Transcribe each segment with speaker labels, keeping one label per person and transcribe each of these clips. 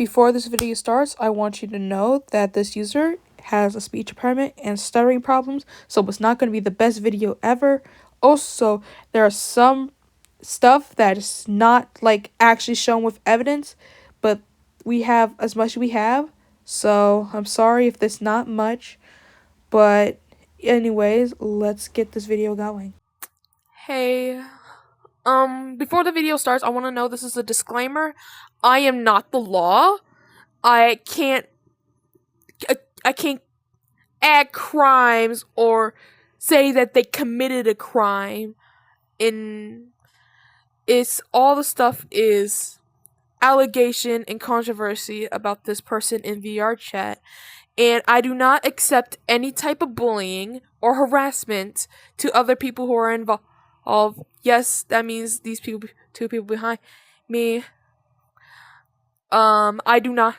Speaker 1: Before this video starts, I want you to know that this user has a speech impairment and stuttering problems, so it's not going to be the best video ever. Also, there are some stuff that is not like actually shown with evidence, but we have as much as we have, so I'm sorry if there's not much, but anyways, let's get this video going.
Speaker 2: Hey, before the video starts, I want to know this is a disclaimer. I am not the law. I can't add crimes or say that they committed a crime. It's all the stuff is allegation and controversy about this person in VRCHAT, and I do not accept any type of bullying or harassment to other people who are involved. Yes, that means these two people behind me. I do not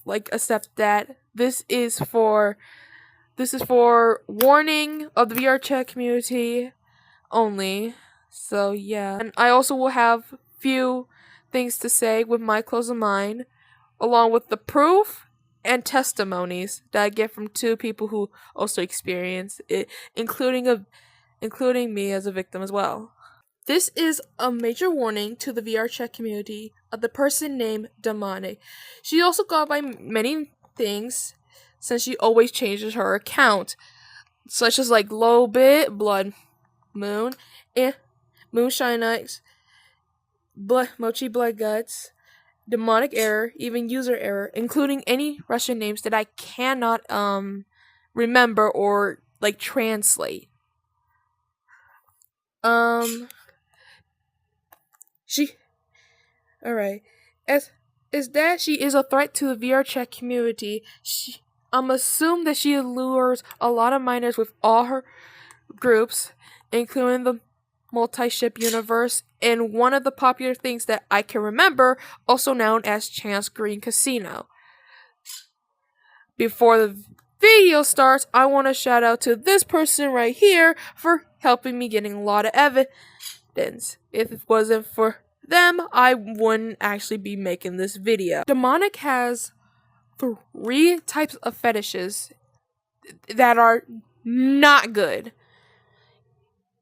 Speaker 2: accept that. This is for warning of the VRCHAT community only. So yeah, and I also will have few things to say with my clothes of mine, along with the proof and testimonies that I get from two people who also experienced it, including me as a victim as well. This is a major warning to the VRCHAT community of the person named Demonic. She also got by many things since she always changes her account, such as like low bit, blood moon, and moonshine nights, mochi blood guts, demonic error, even user error, including any Russian names that I cannot remember or like translate. She is a threat to the VRCHAT community. I'm assumed that she lures a lot of minors with all her groups, including the multi-ship universe, and one of the popular things that I can remember, also known as Chance Green Casino. Before the video starts, I want to shout out to this person right here for helping me getting a lot of evidence. If it wasn't for them, I wouldn't actually be making this video. Demonic has 3 types of fetishes that are not good,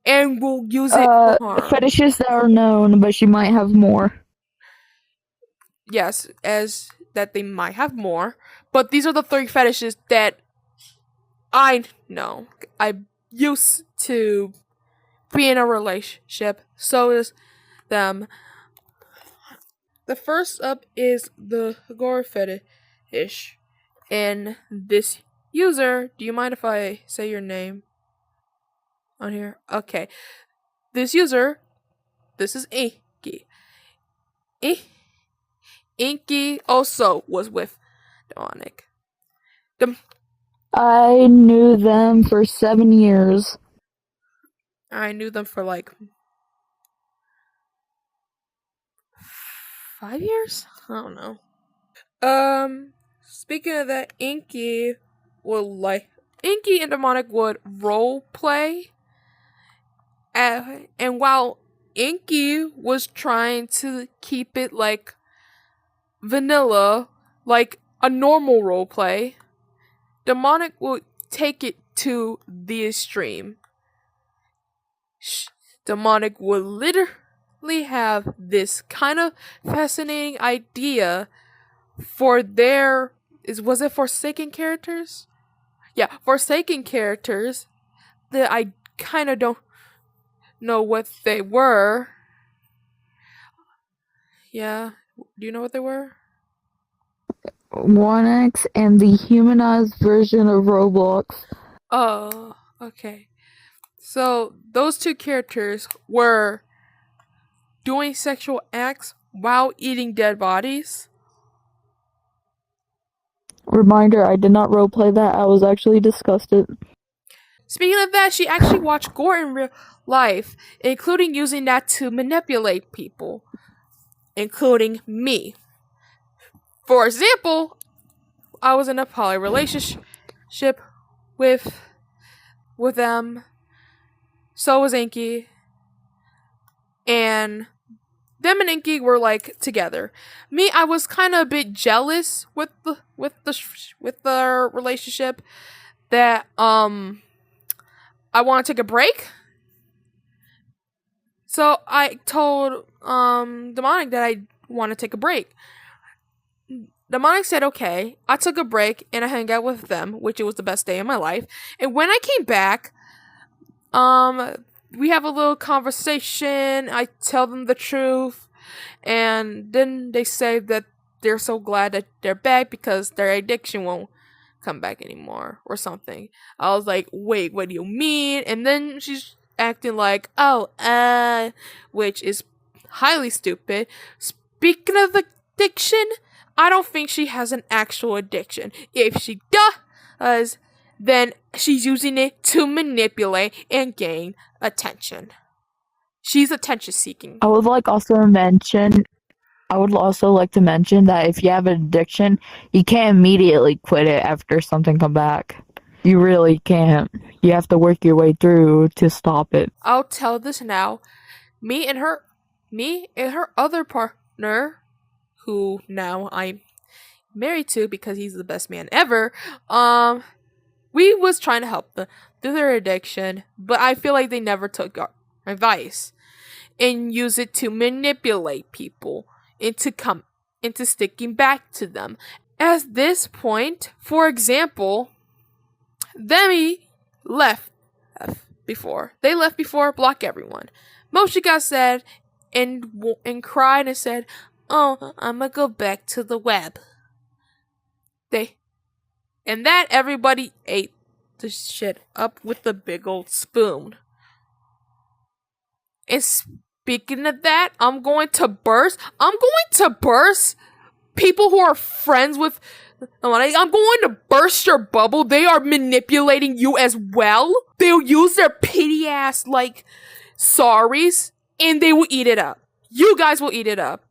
Speaker 2: and will use it for harm.
Speaker 3: Fetishes that are known, but she might have more.
Speaker 2: Yes, as that they might have more, but these are the 3 fetishes that I know. I used to be in a relationship, so is them. The first up is the gore fetish, and this user, do you mind if I say your name on here? Okay. This user, this is Inky. Inky also was with Demonic.
Speaker 3: I knew them for 7 years.
Speaker 2: I knew them for like 5 years? I don't know. Speaking of that, Inky and Demonic would role play. And while Inky was trying to keep it like vanilla, like a normal role play, Demonic would take it to the extreme. Demonic would literally have this kind of fascinating idea for was it Forsaken characters? Yeah, Forsaken characters that I kind of don't know what they were. Yeah, do you know what they were?
Speaker 3: 1X and the humanized version of Roblox.
Speaker 2: Oh, okay. So, those 2 characters were doing sexual acts while eating dead bodies.
Speaker 3: Reminder, I did not roleplay that. I was actually disgusted.
Speaker 2: Speaking of that, she actually watched gore in real life, including using that to manipulate people, including me. For example, I was in a poly relationship with them. So was Inky. And them and Inky were like together. Me, I was kind of a bit jealous with the relationship that I want to take a break. So I told Demonic that I want to take a break. Demonic said okay. I took a break and I hung out with them, which it was the best day of my life. And when I came back, we have a little conversation. I tell them the truth, and then they say that they're so glad that they're back because their addiction won't come back anymore or something. I was like, wait, what do you mean? And then she's acting like, which is highly stupid. Speaking of addiction, I don't think she has an actual addiction. If she does, then she's using it to manipulate and gain attention. She's attention seeking.
Speaker 3: I would also like to mention that if you have an addiction, you can't immediately quit it after something come back. You really can't. You have to work your way through to stop it.
Speaker 2: I'll tell this now. Me and her other partner, who now I'm married to because he's the best man ever, we was trying to help them through their addiction, but I feel like they never took our advice and use it to manipulate people into sticking back to them. At this point, for example, Demi left before. They left before Block Everyone. Moshi got sad and cried and said, "Oh, I'm gonna go back to the web." And that everybody ate the shit up with a big old spoon. And speaking of that, I'm going to burst people who are friends with. I'm going to burst your bubble. They are manipulating you as well. They'll use their pity ass sorries, and they will eat it up. You guys will eat it up.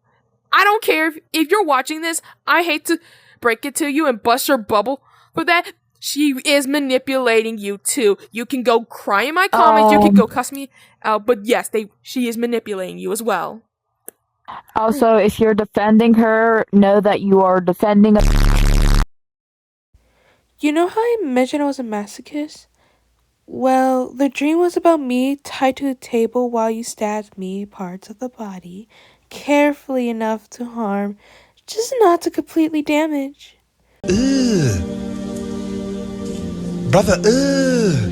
Speaker 2: I don't care if you're watching this. I hate to break it to you and bust your bubble for that. She is manipulating you too. You can go cry in my comments. You can go cuss me out. But yes, she is manipulating you as well.
Speaker 3: Also, if you're defending her, know that you are defending
Speaker 1: You know how I mentioned I was a masochist? Well, the dream was about me tied to a table while you stabbed me parts of the body, carefully enough to harm, just not to completely damage.
Speaker 4: Ugh. Brother, ugh.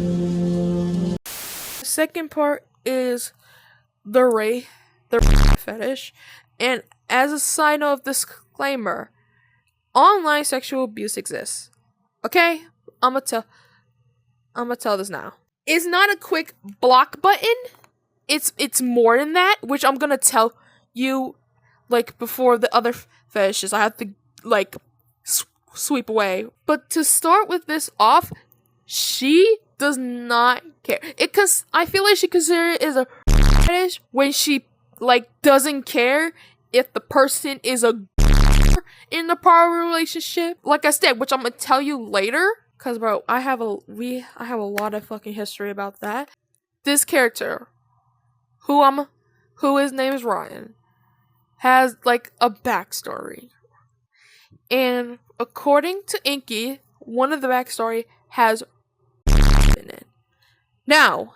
Speaker 2: The second part is the rape fetish. And as a side note of disclaimer, online sexual abuse exists. Okay? I'm gonna tell this now. It's not a quick block button. It's more than that, which I'm gonna tell you before the other fetishes. I have to sweep away. But to start with this off, she does not care. Cause I feel like she considers it as a fetish when she doesn't care if the person is a in the prior relationship. Like I said, which I'm gonna tell you later. Cause bro, I have a lot of fucking history about that. This character, who his name is Ryan, has a backstory. And according to Inky, one of the backstory has in it. Now,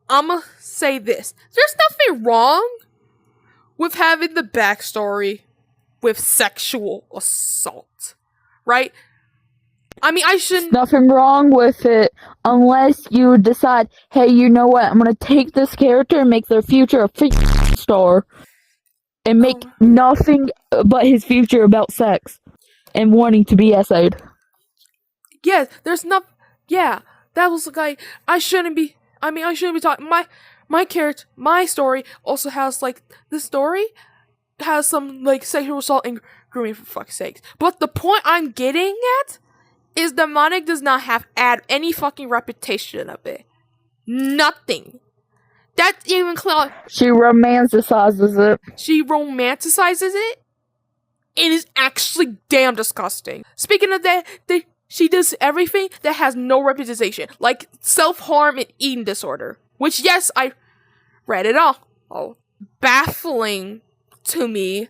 Speaker 2: I'ma say this. There's nothing wrong with having the backstory with sexual assault. Right? I mean, I shouldn't...
Speaker 3: Nothing wrong with it unless you decide, hey, you know what? I'm gonna take this character and make their future a star. And make nothing but his future about sex. And wanting to be essayed.
Speaker 2: Yeah, there's not... Yeah, that was I shouldn't be talking... My character, my story also has, the story has some, sexual assault and grooming, for fuck's sake. But the point I'm getting at is Demonic does not add any fucking reputation of it. Nothing. That's even clear.
Speaker 3: She romanticizes it.
Speaker 2: She romanticizes it? It is actually damn disgusting. Speaking of that, she does everything that has no representation, like self-harm and eating disorder. Which, yes, I read it all. Oh, baffling to me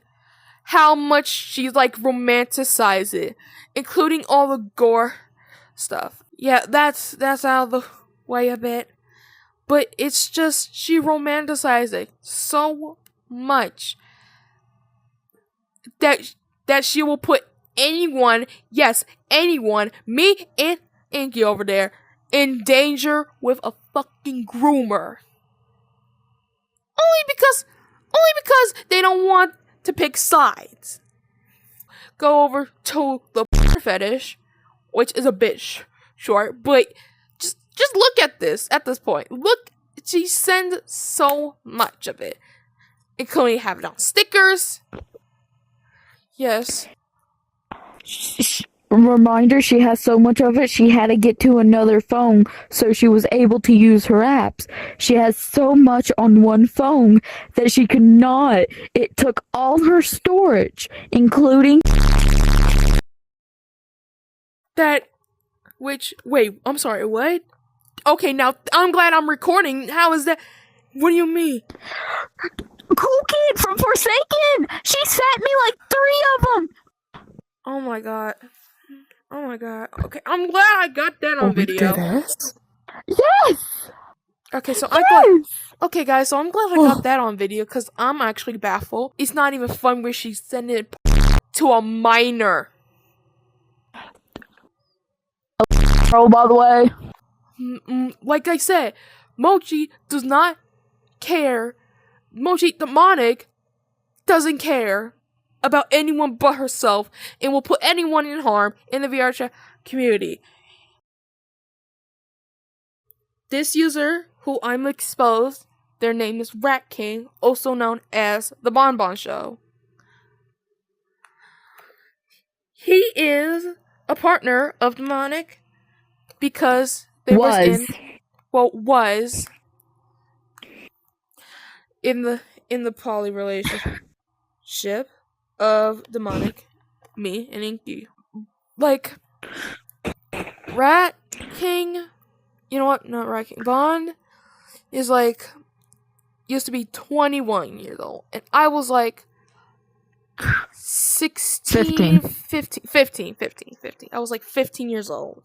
Speaker 2: how much she like romanticizes it, including all the gore stuff. Yeah, that's out of the way a bit. But it's just she romanticizes it so much that she will put anyone, yes, anyone, me and Inky over there, in danger with a fucking groomer. Only because they don't want to pick sides. Go over to the fetish, which is a bit short, but just look at this point. Look, she sends so much of it, including have it on stickers. Yes.
Speaker 3: Reminder, she has so much of it, she had to get to another phone so she was able to use her apps. She has so much on one phone that she could not. It took all her storage, including
Speaker 2: that. Wait, I'm sorry, what? Okay, now I'm glad I'm recording. How is that? What do you mean?
Speaker 3: Cool Kid from Forsaken! She sent me like 3 of them!
Speaker 2: Oh my god. Okay, I'm glad I got that on video.
Speaker 3: Yes!
Speaker 2: Okay, so
Speaker 3: Yes!
Speaker 2: Okay, guys, so I'm glad I got that on video because I'm actually baffled. It's not even fun where she's sending it to a minor.
Speaker 3: Oh, by the way.
Speaker 2: Like I said, Mochi does not care. Mochi Demonic doesn't care about anyone but herself and will put anyone in harm in the VRCHAT community. This user, who I'm exposed, their name is Rat King, also known as the Bonbon Show. He is a partner of Demonic because they was in the poly relationship of Demonic, me, and Inky. Like, Rat King, you know what? Not Rat King. Bond is like, used to be 21 years old. And I was like 15. I was like 15 years old.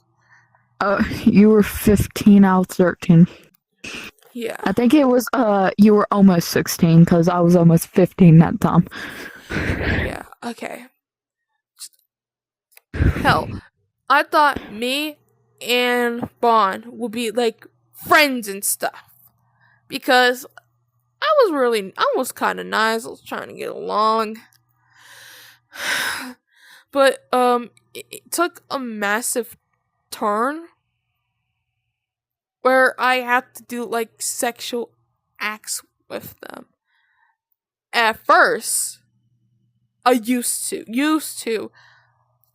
Speaker 3: You were 15, I was 13.
Speaker 2: Yeah.
Speaker 3: I think it was, you were almost 16, because I was almost 15 that time.
Speaker 2: Yeah, okay. Hell, I thought me and Bond would be like friends and stuff. Because I was kind of nice. I was trying to get along. But, it took a massive turn where I had to do like sexual acts with them. At first, I used to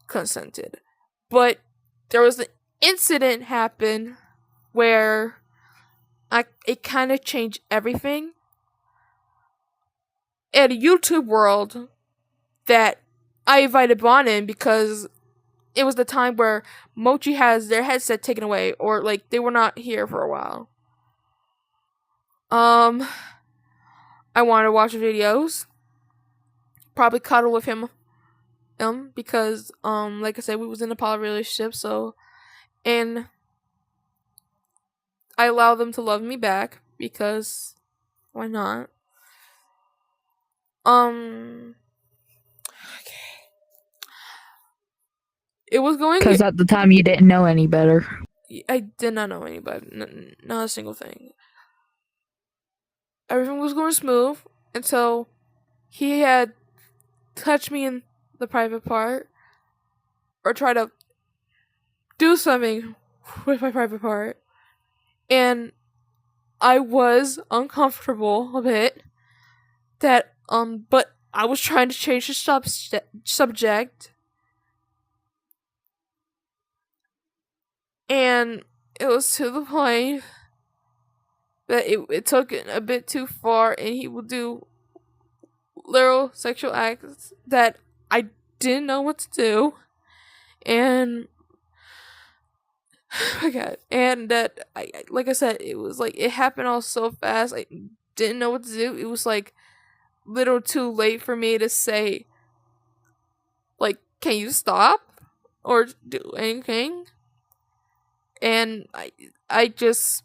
Speaker 2: consented, but there was an incident happen where it kind of changed everything. In a YouTube world that I invited Bon in because it was the time where Mochi has their headset taken away, or like they were not here for a while. I wanted to watch videos, probably cuddle with him, because like I said, we was in a poly relationship, so, and I allowed them to love me back because why not? Okay. It was going.
Speaker 3: Because at the time you didn't know any better.
Speaker 2: I did not know anybody, not a single thing. Everything was going smooth until he had touched me in the private part, or tried to do something with my private part, and I was uncomfortable a bit. But I was trying to change the subject, and it was to the point that it took it a bit too far, and he would do literal sexual acts that I didn't know what to do, and oh my god, and that I like I said, it was like it happened all so fast. I didn't know what to do. It was like little too late for me to say, like, can you stop or do anything? And I just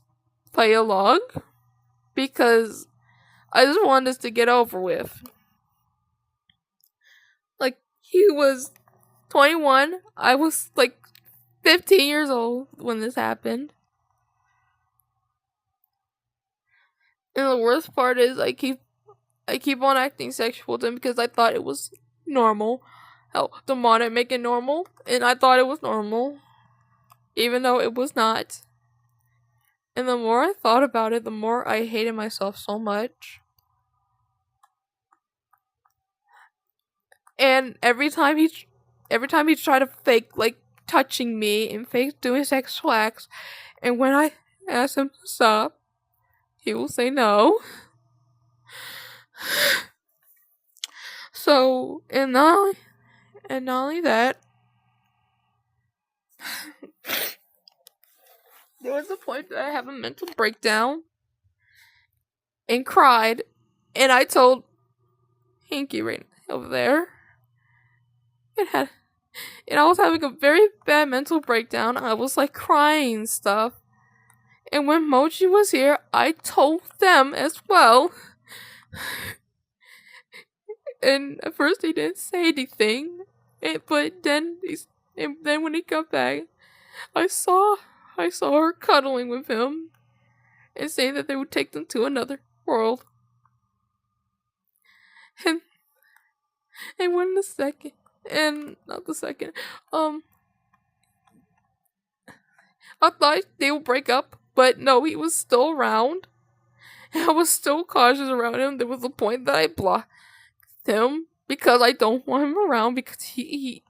Speaker 2: play along because I just want this to get over with. Like, he was 21, I was like 15 years old when this happened. And the worst part is I keep on acting sexual to him because I thought it was normal. How demonic make it normal, and I thought it was normal, even though it was not. And the more I thought about it, the more I hated myself so much. And every time he tried to fake like touching me and fake doing sexual acts, and when I asked him to stop, he will say no. So, and not only that, there was a point that I had a mental breakdown and cried, and I told Hinky right over there, and I was having a very bad mental breakdown. I was like crying and stuff. And when Mochi was here, I told them as well. And at first they didn't say anything, but then when he got back, I saw her cuddling with him and saying that they would take them to another world. And when I thought they would break up, but no, he was still around. And I was still cautious around him. There was a point that I blocked him because I don't want him around because he's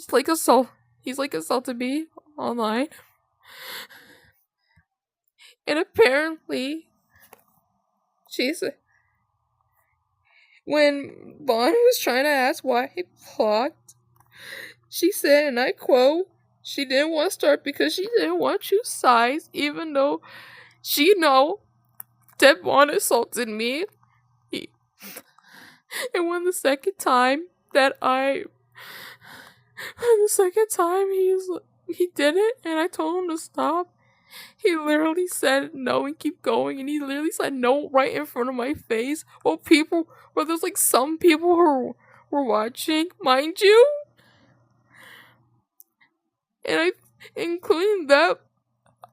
Speaker 2: like assaulted me online. And apparently when Bonnie was trying to ask why he blocked, she said, and I quote, she didn't want to start because she didn't want to choose sides, even though she know that Bon assaulted me. And when the second time he did it, and I told him to stop, he literally said no and keep going, and he literally said no right in front of my face. Well, there's like some people who were watching, mind you. And including that,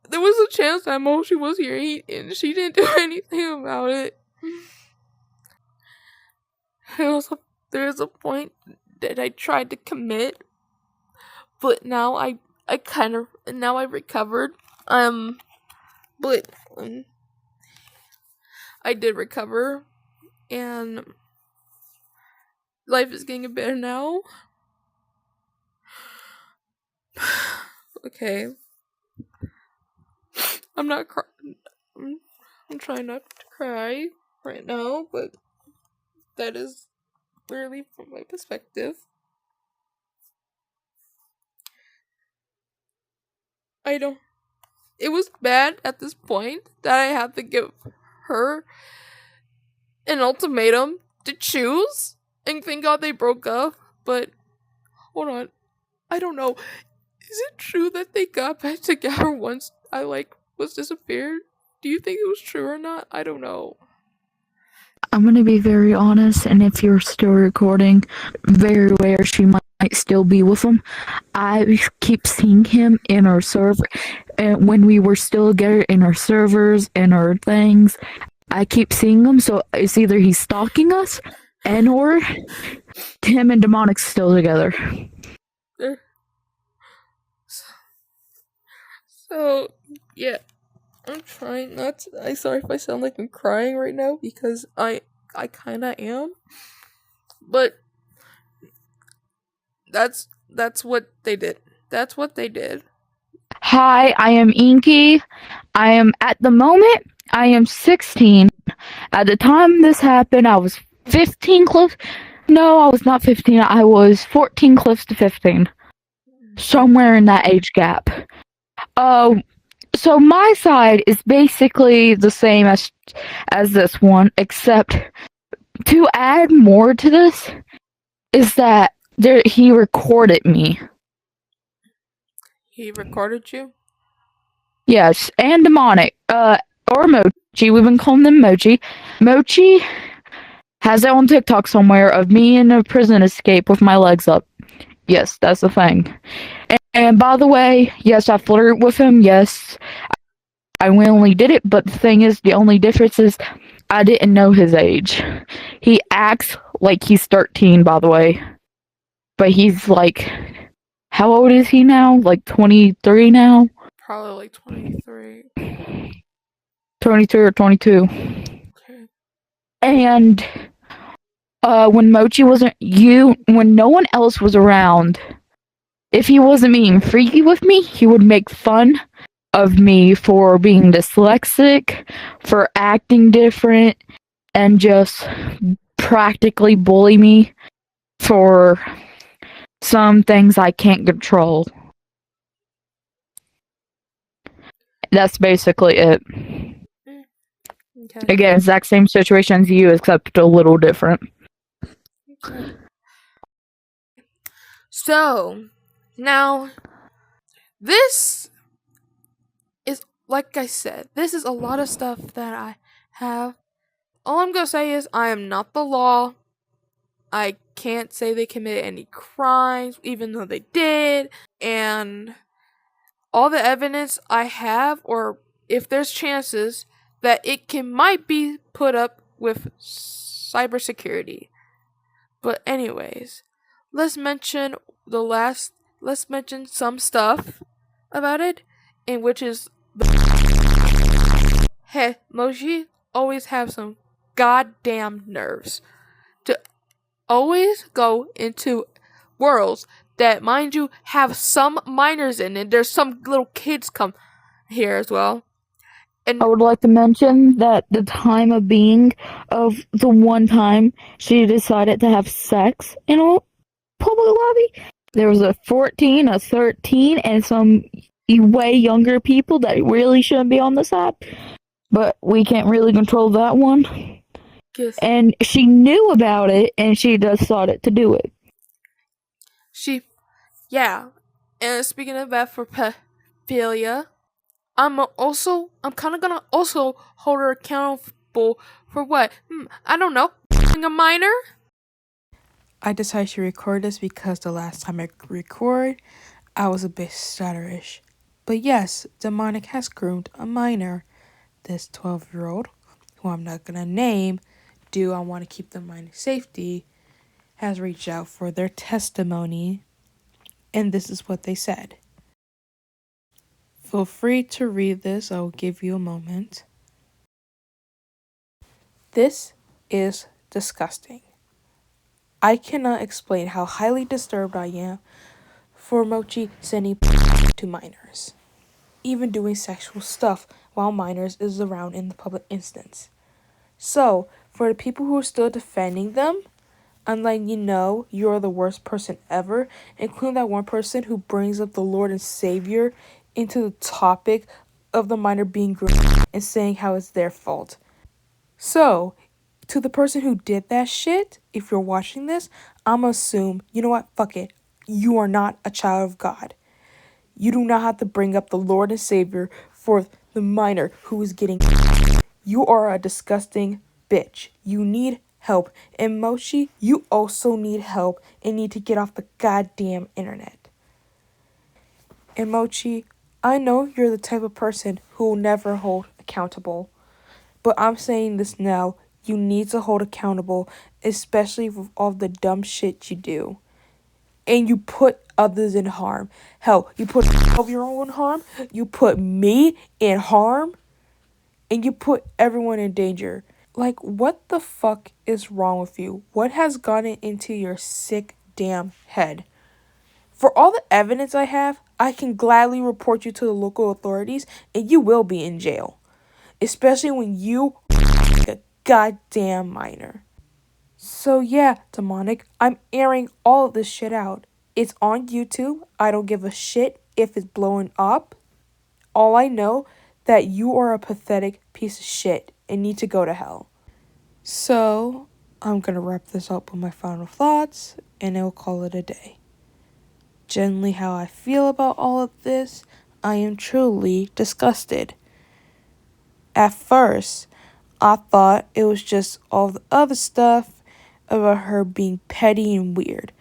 Speaker 2: there was a chance that Mochi was here, and she didn't do anything about it. There's a point that I tried to commit, but now I recovered. But I did recover, and life is getting better now. Okay. I'm not crying. I'm trying not to cry right now, but that is literally from my perspective. It was bad at this point that I had to give her an ultimatum to choose, and thank God they broke up, but hold on. I don't know. Is it true that they got back together once I was disappeared? Do you think it was true or not? I don't know.
Speaker 3: I'm gonna be very honest, and if you're still recording, very rare she might still be with him. I keep seeing him in our server, and when we were still together in our servers and our things, I keep seeing him. So it's either he's stalking us, or him and Demonic's still together.
Speaker 2: So yeah. I'm trying not to. I'm sorry if I sound like I'm crying right now because I kinda am. But that's what they did. That's what they did.
Speaker 3: Hi, I am Inky. I am 16. At the time this happened, I was 15 close. No, I was not 15. I was 14 close to 15. Somewhere in that age gap. So my side is basically the same as this one, except to add more to this is that he recorded me.
Speaker 2: He recorded you?
Speaker 3: Yes, and demonic. Or Mochi. We've been calling them Mochi. Mochi has it on TikTok somewhere of me in a prison escape with my legs up. Yes, that's the thing. And by the way, yes, I flirted with him. Yes, I willingly did it. But the thing is, the only difference is I didn't know his age. He acts like he's 13, by the way. But he's like, how old is he now? Like 23 now?
Speaker 2: Probably like 23.
Speaker 3: 23 or 22.
Speaker 2: Okay.
Speaker 3: And when Mochi wasn't when no one else was around, if he wasn't being freaky with me, he would make fun of me for being dyslexic, for acting different, and just practically bully me for some things I can't control. That's basically it.
Speaker 2: Okay.
Speaker 3: Again, exact same situation as you, except a little different.
Speaker 2: Okay. So, now, this is, like I said, this is a lot of stuff that I have. All I'm gonna say is, I am not the law. I can't say they committed any crimes, even though they did. And all the evidence I have, or if there's chances that might be put up with cybersecurity. But anyways, let's mention some stuff about it, in which is hey, Mochi always have some goddamn nerves to always go into worlds that, mind you, have some minors in it. There's some little kids come here as well. And
Speaker 3: I would like to mention that the time of being of the one time she decided to have sex in a public lobby, there was a 14, a 13, and some way younger people that really shouldn't be on this app. But we can't really control that one.
Speaker 2: yes,
Speaker 3: And she knew about it, and she decided to do it.
Speaker 2: yeah. And speaking of that, for pedophilia, I'm kind of gonna also hold her accountable for what? I don't know, a minor?
Speaker 1: I decided to record this because the last time I recorded, I was a bit stutterish. But yes, Demonic has groomed a minor. This 12-year-old, who I'm not gonna name, I want to keep the minor's safety, has reached out for their testimony, and this is what they said. Feel free to read this, I will give you a moment. This is disgusting. I cannot explain how highly disturbed I am for Mochi sending to minors, even doing sexual stuff while minors is around in the public instance. So, for the people who are still defending them, I'm letting you know you're the worst person ever, including that one person who brings up the Lord and Savior into the topic of the minor being groomed and saying how it's their fault. So, to the person who did that shit, if you're watching this, I'm gonna assume, you know what, fuck it. You are not a child of God. You do not have to bring up the Lord and Savior for the minor who is getting. You are a disgusting bitch. You need help. And Mochi, you also need help and need to get off the goddamn internet. And Mochi, I know you're the type of person who will never hold accountable. But I'm saying this now, you need to hold accountable, especially with all the dumb shit you do. And you put others in harm. Hell, you put 12-year-old in harm, you put me in harm, and you put everyone in danger. Like, what the fuck is wrong with you? What has gotten into your sick damn head? For all the evidence I have, I can gladly report you to the local authorities, and you will be in jail. Especially when you a goddamn minor. So yeah, Demonic, I'm airing all of this shit out. It's on YouTube. I don't give a shit if it's blowing up. All I know that you are a pathetic piece of shit and need to go to hell. So, I'm gonna wrap this up with my final thoughts, and I'll call it a day. Generally, how I feel about all of this, I am truly disgusted. At first, I thought it was just all the other stuff about her being petty and weird.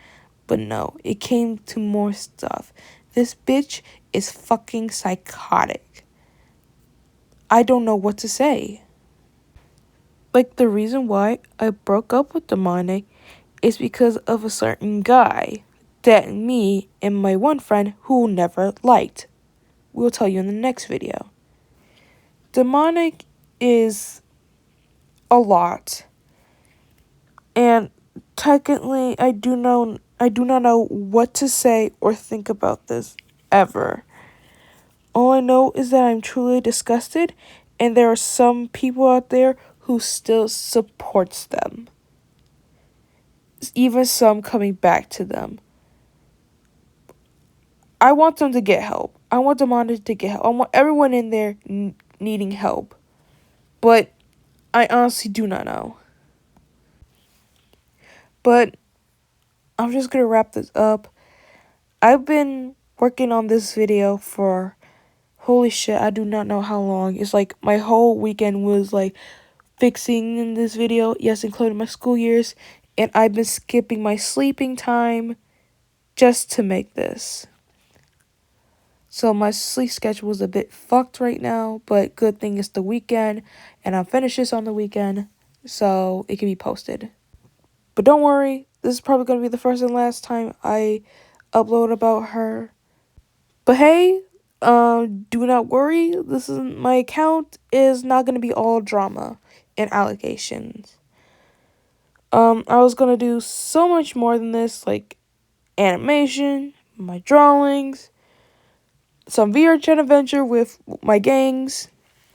Speaker 1: But no, it came to more stuff. This bitch is fucking psychotic. I don't know what to say. Like, the reason why I broke up with Demonic is because of a certain guy that me and my one friend who never liked. We'll tell you in the next video. Demonic is a lot. And technically, I do not know what to say or think about this ever. All I know is that I'm truly disgusted, and there are some people out there who still supports them. Even some coming back to them. I want them to get help. I want Demonic to get help. I want everyone in there needing help. But I honestly do not know. But I'm just going to wrap this up. I've been working on this video for, holy shit, I do not know how long. It's like my whole weekend was like fixing in this video. Yes, including my school years. And I've been skipping my sleeping time just to make this. So my sleep schedule was a bit fucked right now, but good thing it's the weekend, and I'll finish this on the weekend, so it can be posted. But don't worry, this is probably going to be the first and last time I upload about her. But hey, do not worry, my account is not going to be all drama and allegations. I was going to do so much more than this, like animation, my drawings, some VRCHAT adventure with my gangs,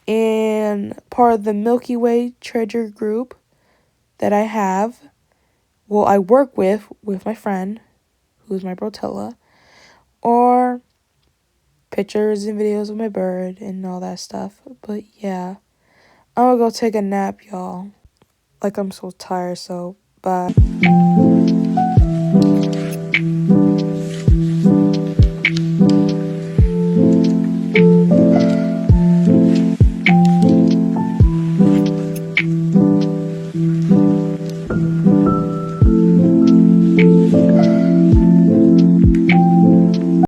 Speaker 1: and part of the Milky Way treasure group that I have. Well, I work with my friend, who's my brotella, or pictures and videos of my bird and all that stuff. But yeah, I'm gonna go take a nap, y'all. Like, I'm so tired, so bye.